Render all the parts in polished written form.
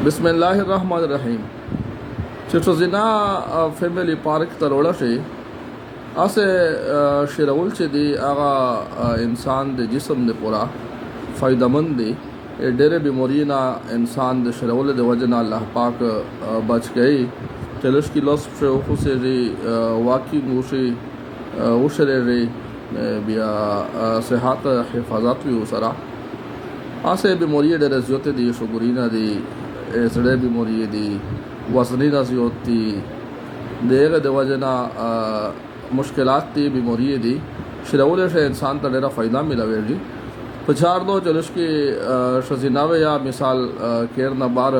बिस्मिल्लाहिर्रहमानिर्रहीम چې زنا فیملی پارک ته وړل شي اسه شیرول چې دی هغه انسان د جسم د پورا فائدمند دی ډېرې بیمارینا انسان د شیرول د وجنه الله پاک بچ گئی چلش کی لوس شو خو سي واقعي موشي وشره بیا صحت حفاظت وی وسره اسه بیماری ډېر زیات دي شوګرینا دي سړې بیماری دي وزنی زیات دي دغه د وجنا مشکلات دي بیماری دي شرول شه انسان ته ډېر فائدہ ملوي په چار دو چلش کې شزیناوه یا مثال کېر نه بار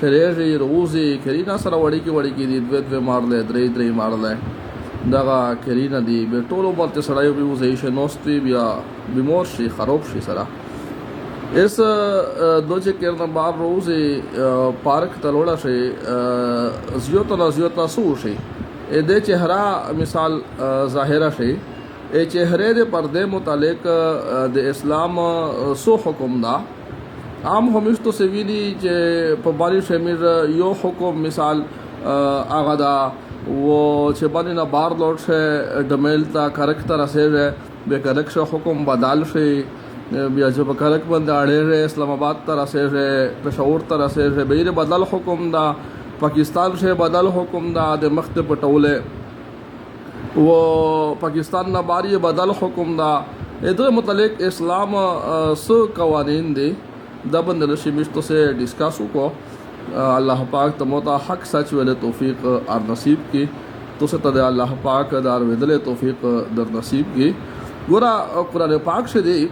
شریری روزي کرینا سره وړي کې دي دوه مارله درې مارله دغه کرینا دي به ټولو باندې سړایو به وزې نوستي بیا بیمار شي خراب شي سره اس دو چې کېر بار روزي پارک تلوړه شي زیوت سو شي د چهره مثال ظاهره شي چهره د پرده متعلق د اسلام سو حکم دا عام همیشتو سویلی چې په باری شمیر یو حکم مثال آغا دا و چې باندې نه بار لوټ شه ډمیل تا کرکټر اسه به کرکش حکم بدل شي بیا چې په کرک باندې اړه اسلام آباد تر اسه پېښور تر اسه به بدل حکم دا پاکستان شه بدل حکم دا د مخت پټوله و پاکستان نه باری بدل حکم دا دغه متعلق اسلام سو قوانین دي د بندل شي مشتو سے ڈسکس کو اللہ پاک تموتا حق سچ ول توفیق اور نصیب کی تو سے تد اللہ پاک دار ودل توفیق در نصیب کی گورا قرآن پاک سے دی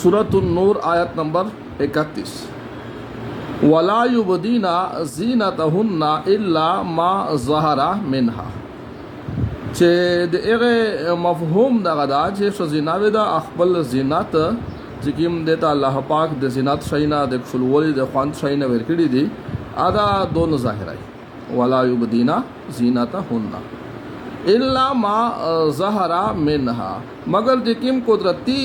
سورۃ النور آیت نمبر 31 ولا یبدینا زینتهن الا ما ظهر منها چې دغه مفهوم دغه دا چې زیناوی دا خپل زینت چې کوم د الله پاک د زینت شینا د خپلولي د خوان شینا ورکړي دي ادا دون ظاهرای ولا یبدینا زینتهن الا ما ظهر منها مگر د کوم قدرتی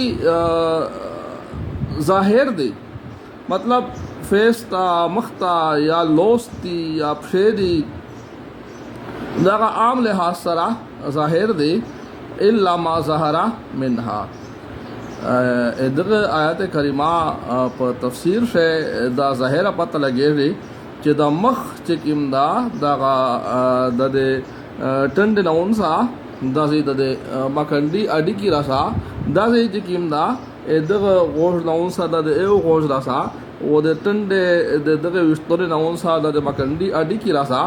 ظاهر دی مطلب فیستا مختا یا لوستی یا پشیدی دغه عام لحاظ سره ظاهر دی الا ما ظهر منها دغه آیات کریمه په تفسیر شه دا ظاهره پته لګیږي چې د مخ چې کوم دا دغه د ټند نونسا د مکنډي اډی کی راسا د چې کوم دا دغه غوښ نونسا د یو غوښ راسا و د ټند دغه وشتور نونسا د مکنډي اډی کی راسا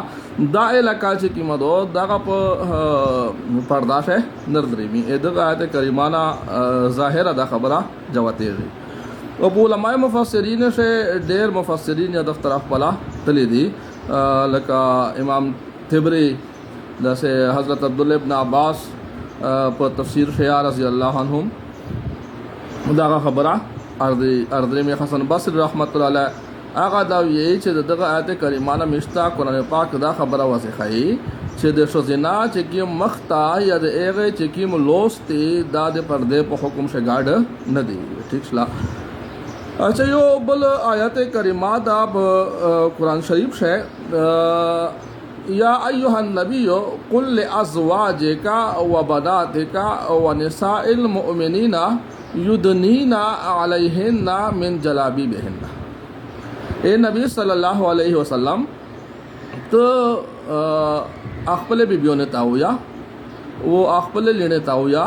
دا علاقہ چې کوم دو دغه په پرداشه نردريمي دغه آیت کریمانه ظاهره د خبره جواتېږي او علماء مفسرین شه ډېر مفسرین د طرف بلا تللی دي لکه امام تبری دسه حضرت عبدالله ابن عباس په تفسیر شیا رضی الله عنهم دغه خبره اردری میں حسن بصری رحمت الله علیه هغه دا وی چې دغه آیت کریمانه مشتا قرآن پاک دا خبره واضحه چې د شزنا چې کوم مختا یا د هغه چې کوم لوستي دا د پرده په حکم شګاډ نه دی ٹھیک شلا اچھا یو بل آیت کریمه دا قرآن شریف شه یا ایها النبی قل لازواجک وبناتک ونساء المؤمنین یدنینا علیہن من جلابیبہن اے نبی صلی اللہ علیہ وسلم تو اخپل بیبیون تاویا وہ اخپل لینے تاویا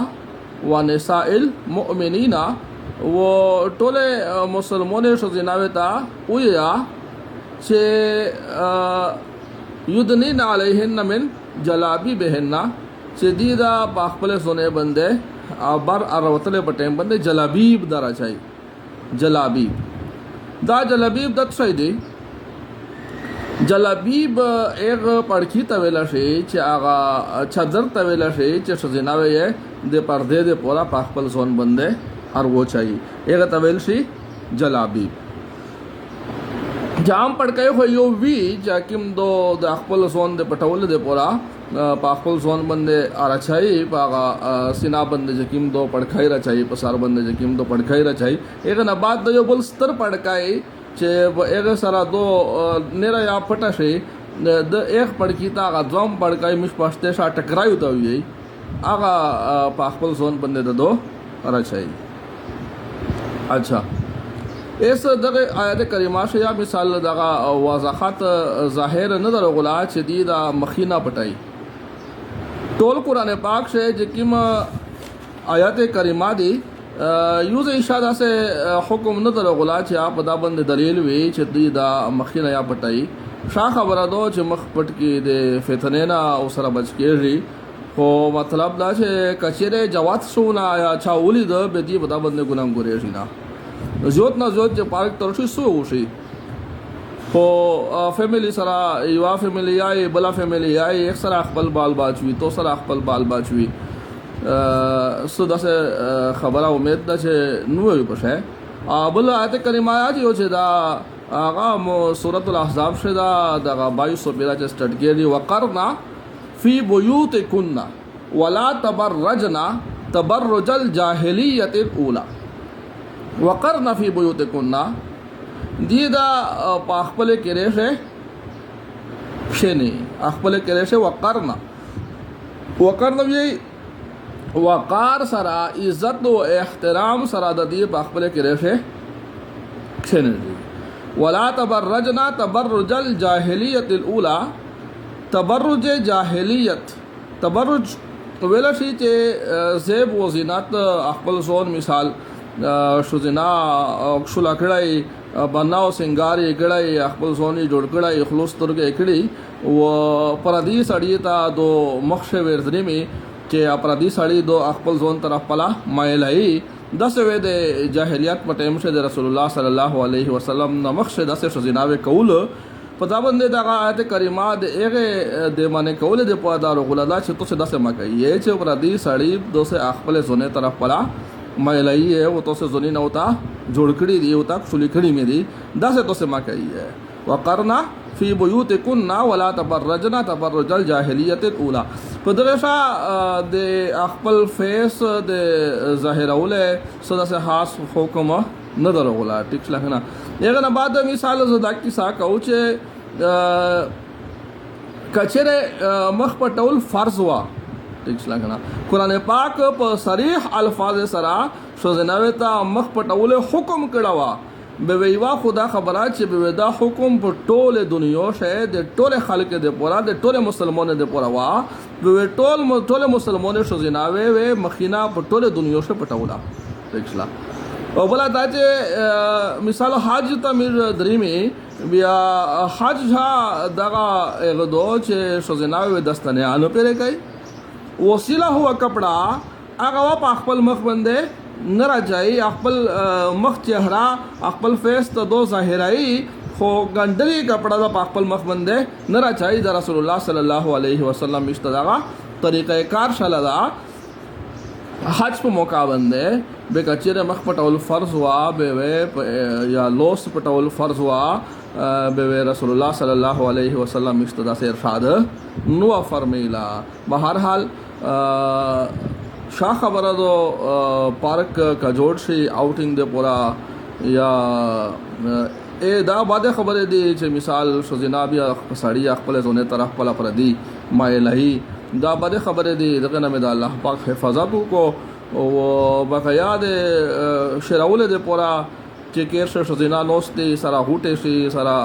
و نساء المؤمنین وہ ٹولے مسلمون شزیناوی تا اویا چھے یدنین علیہن من جلابیبہن چھے دیدہ باخپل سنے بندے بر اروتلے پټیم باندې جلابیب دارا چای جلابیب دا جلابیب دت شي دی جلابیب ایک پړکی ته ویل شي چې هغه چادر ته ویل شي چې شزیناوی د پردې د پورا پخپل ځون باندې ار وو چای ایک ته ویل شي جلابیب جام پړکای خو یو وی چې کوم دو د خپل ځون د پټول د پورا پاخپل ځوان باندې اراچای پاغه سینا باندې جکیم دو پړکای راچای په سار باندې جکیم دو پړکای راچای هغه نه بعد د یو بل ستر پړکای چې په هغه سره دو نره یا پټه شي د ایک پړکی تا هغه دوم پړکای مش پښته شا ټکرایو ته وي هغه په خپل ځون باندې د دو راځي. اچھا اس دغه آیت کریمه شیا مثال دغه وضاحت ظاهر نه درغلا چې دی دا مخینه پټای ټول قران پاک سے جکیم آیت کریمه دی یوز اشاره سے حکم نه درغلا چې اپ دا بند دلیل وی چې دی دا مخینه یا پټای شا خبره دو چې مخ پټ کې د فتنه نه او سره بچ کېږي خو مطلب دا چې کچره جوات سونه یا چا ولید به دی دا بند ګنام ګورې شي نه زیات نه زیات چې پارک ترشي سو وشي خو فیملی سره یو فیملی یا بلا فیملی یا یک سره خپل بال باچوي تو سره خپل بال باچوي سو داسه خبره امید ده چې نو وي پښه بل آیت کریمه یا چې دا هغه سورۃ الاحزاب شدا دغه 22 پیرا چې سٹارټ کړي وقرنا فی بیوتکن ولا تبرجنا تبرج الجاهلیت الاولى وقرنا فی بیوتکن دی دا خپل کې رشه شنی خپل کې رشه وقرنا وی وقار سرا عزت او احترام سرا د دې په خپل کې رشه شنی ولا تبرجنا تبرج الجاهلیت الاولى تبرج جاهلیت تبرج ویل شي چې زیب و زینت خپل ځون مثال شوزنا شولا کړای بناو سنگاري کړای خپل ځونی جوړ کړای خلوص ترګه کړی و پردي سړی ته دو مخشه ورځنی می چې پردي سړی دو خپل ځون طرف پلا مایلای دسه وې د جاهلیت په ټیم شه د رسول الله صلی الله علیه وسلم نو مخشه دسه شوزناوي کول په دا باندې دا آیت کریمه د هغه د معنی کول د پادار غلدا چې تو څه دسه مکه یې چې پردي سړی دوسه خپل ځونه طرف پلا مایلای او تاسو زونی نو تا جوړ کړی دی او تا خولي کړی مې دی داسه تاسو ما کوي وقرنا فی بیوتکن ولا تبرجنا تبرج الجاهلیت الاولى په دغه د خپل فیس د ظاهروله صدا سے خاص حکم نه درغلا ټیک لګنا یغه نه بعد مثال زدا کی سا کو چې کچره مخ پټول فرض وا ټیک لګنا قران پاک په صریح الفاظ سره شوزناوي ته مخ پټول حکم کړه وا به ویوا خدا خبره چې به دا حکم په ټوله دنیا شه د ټوله خلک د پورا د ټوله مسلمانانو د پورا وا به ټوله مسلمانانو شوزناوي و مخینا په ټوله دنیا شه پټولا ټیک لا او بل دا چې مثال حج تعمیر دریمه بیا حج جا دغه غدو چې شوزناوي دستنه انو پیره کوي وسیله هو کپڑا هغه په خپل مخ باندې نه راځي خپل مخ چهره خپل فیس ته دو ظاهرای خو ګندري کپڑا د خپل مخ باندې نه راځي د رسول الله صلی الله علیه وسلم مشتدغه طریقې کار شاله دا حج په موقع باندې به کچره مخ پټول فرض وا به یا لوس پټول فرض وا به رسول الله صلی الله علیه وسلم مشتدا سے ارشاد نو فرمیلا بہرحال شاہ خبره دو پارک کا جوړ شي آوټینګ د پورا یا دا باندې خبره دی چې مثال شوزنا بیا ساړی خپل زونه طرف پلا پر دی مایلای دا باندې خبره دی دغه نامه د الله پاک حفاظت کو او بقیا د شراول د پورا چې کیر شوزنا نوستي سره هوټه شي سره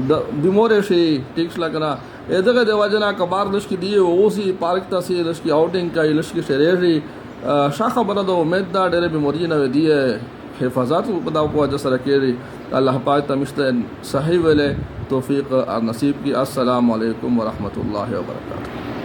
د بیمور شي ټیکس لګنا دغه د وجنا کبار لشکې دی اوسي پارک تاسي لشکې آوټینګ کوي لشکې شریری شاخه بره د امید دا ډېر بیماری نه دی حفاظت په دا په وجه سره کېږي الله پاک تمشته صحیح ویله توفیق نصیب کی. السلام علیکم ورحمۃ اللہ وبرکاتہ.